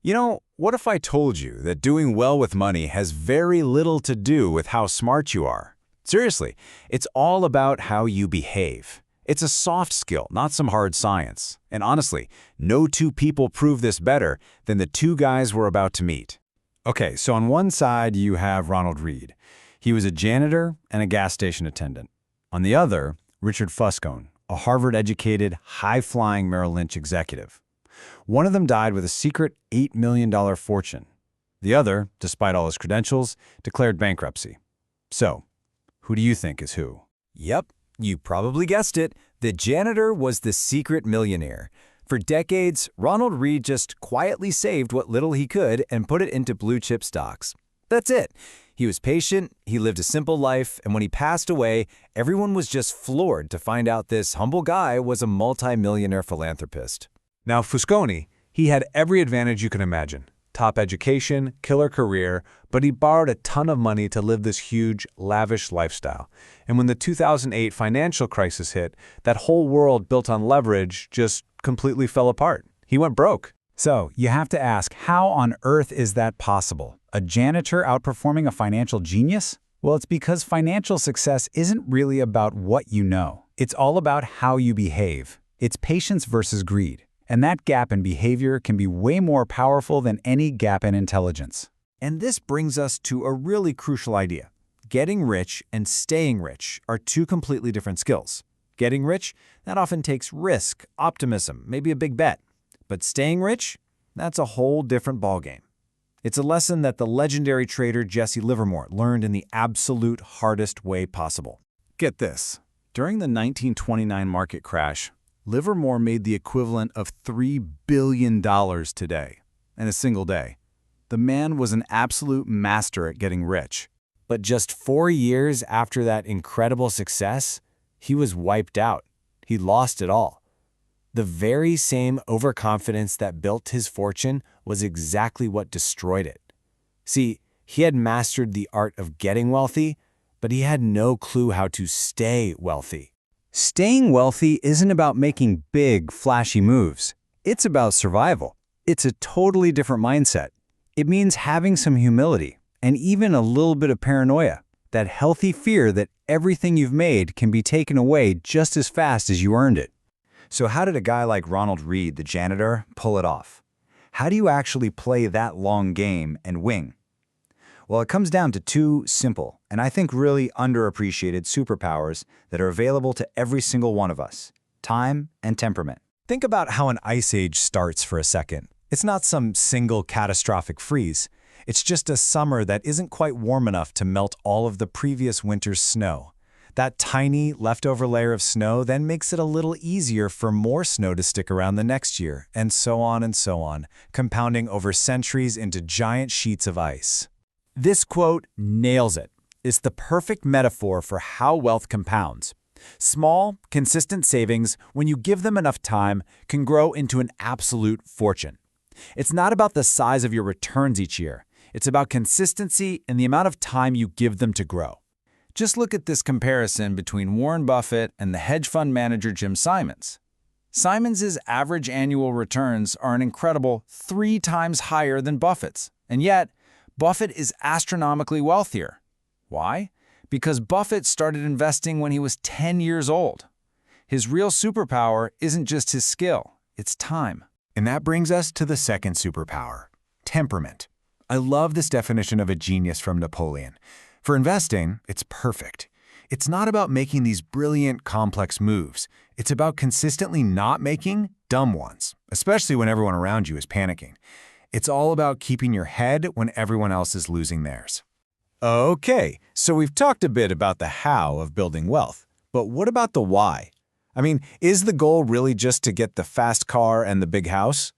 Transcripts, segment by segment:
What if I told you that doing well with money has very little to do with how smart you are? Seriously, it's all about how you behave. It's a soft skill, not some hard science. And honestly, no two people prove this better than the two guys we're about to meet. Okay, so on one side you have Ronald Reed. He was a janitor and a gas station attendant. On the other, Richard Fuscone, a Harvard-educated, high-flying Merrill Lynch executive. One of them died with a secret $8 million fortune. The other, despite all his credentials, declared bankruptcy. So, who do you think is who? Yep, you probably guessed it. The janitor was the secret millionaire. For decades, Ronald Reed just quietly saved what little he could and put it into blue-chip stocks. That's it. He was patient, he lived a simple life, and when he passed away, everyone was just floored to find out this humble guy was a multi-millionaire philanthropist. Now, Fuscone, he had every advantage you can imagine. Top education, killer career, but he borrowed a ton of money to live this huge, lavish lifestyle. And when the 2008 financial crisis hit, that whole world built on leverage just completely fell apart. He went broke. So, you have to ask, how on earth is that possible? A janitor outperforming a financial genius? Well, it's because financial success isn't really about what you know. It's all about how you behave. It's patience versus greed. And that gap in behavior can be way more powerful than any gap in intelligence. And this brings us to a really crucial idea. Getting rich and staying rich are two completely different skills. Getting rich, that often takes risk, optimism, maybe a big bet. But staying rich, that's a whole different ballgame. It's a lesson that the legendary trader Jesse Livermore learned in the absolute hardest way possible. Get this. During the 1929 market crash, Livermore made the equivalent of $3 billion today, in a single day. The man was an absolute master at getting rich. But just 4 years after that incredible success, he was wiped out. He lost it all. The very same overconfidence that built his fortune was exactly what destroyed it. See, he had mastered the art of getting wealthy, but he had no clue how to stay wealthy. Staying wealthy isn't about making big, flashy moves. It's about survival. It's a totally different mindset. It means having some humility and even a little bit of paranoia, that healthy fear that everything you've made can be taken away just as fast as you earned it. So how did a guy like Ronald Reed, the janitor, pull it off? How do you actually play that long game and win? Well, it comes down to two simple, and I think really underappreciated superpowers that are available to every single one of us: time and temperament. Think about how an ice age starts for a second. It's not some single catastrophic freeze. It's just a summer that isn't quite warm enough to melt all of the previous winter's snow. That tiny leftover layer of snow then makes it a little easier for more snow to stick around the next year, and so on, compounding over centuries into giant sheets of ice. This quote nails it. It's the perfect metaphor for how wealth compounds. Small, consistent savings, when you give them enough time, can grow into an absolute fortune. It's not about the size of your returns each year. It's about consistency and the amount of time you give them to grow. Just look at this comparison between Warren Buffett and the hedge fund manager Jim Simons. Simons' average annual returns are an incredible 3 times higher than Buffett's, and yet Buffett is astronomically wealthier. Why? Because Buffett started investing when he was 10 years old. His real superpower isn't just his skill, it's time. And that brings us to the second superpower: temperament. I love this definition of a genius from Napoleon. For investing, it's perfect. It's not about making these brilliant, complex moves. It's about consistently not making dumb ones, especially when everyone around you is panicking. It's all about keeping your head when everyone else is losing theirs. Okay, so we've talked a bit about the how of building wealth, but what about the why? I mean, is the goal really just to get the fast car and the big house?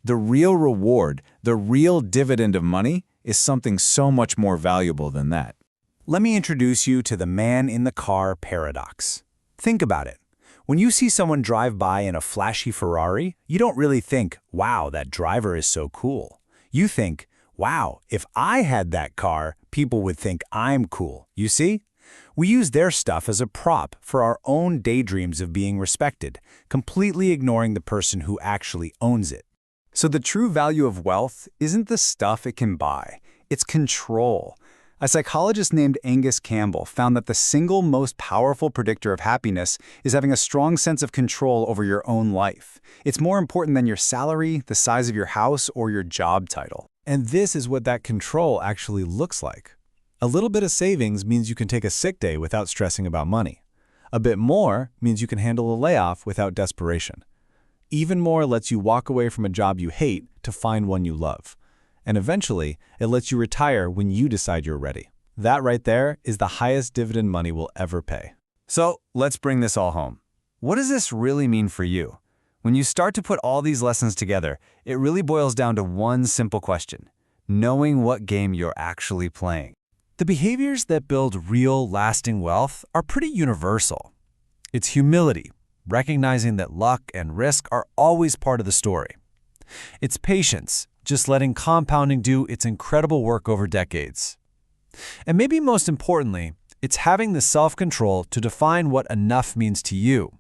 The real reward, the real dividend of money, is something so much more valuable than that. Let me introduce you to the man-in-the-car paradox. Think about it. When you see someone drive by in a flashy Ferrari, you don't really think, wow, that driver is so cool. You think, wow, if I had that car, people would think I'm cool. You see? We use their stuff as a prop for our own daydreams of being respected, completely ignoring the person who actually owns it. So the true value of wealth isn't the stuff it can buy, it's control. A psychologist named Angus Campbell found that the single most powerful predictor of happiness is having a strong sense of control over your own life. It's more important than your salary, the size of your house, or your job title. And this is what that control actually looks like. A little bit of savings means you can take a sick day without stressing about money. A bit more means you can handle a layoff without desperation. Even more lets you walk away from a job you hate to find one you love. And eventually, it lets you retire when you decide you're ready. That right there is the highest dividend money will ever pay. So let's bring this all home. What does this really mean for you? When you start to put all these lessons together, it really boils down to one simple question: knowing what game you're actually playing. The behaviors that build real, lasting wealth are pretty universal. It's humility, recognizing that luck and risk are always part of the story. It's patience, just letting compounding do its incredible work over decades. And maybe most importantly, it's having the self-control to define what enough means to you,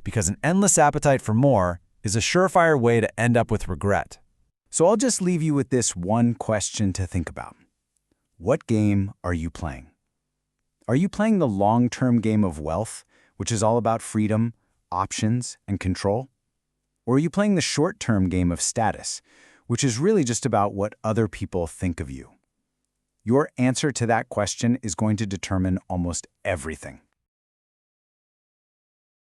because an endless appetite for more is a surefire way to end up with regret. So I'll just leave you with this one question to think about. What game are you playing? Are you playing the long-term game of wealth, which is all about freedom, options, and control? Or are you playing the short-term game of status, which is really just about what other people think of you? Your answer to that question is going to determine almost everything.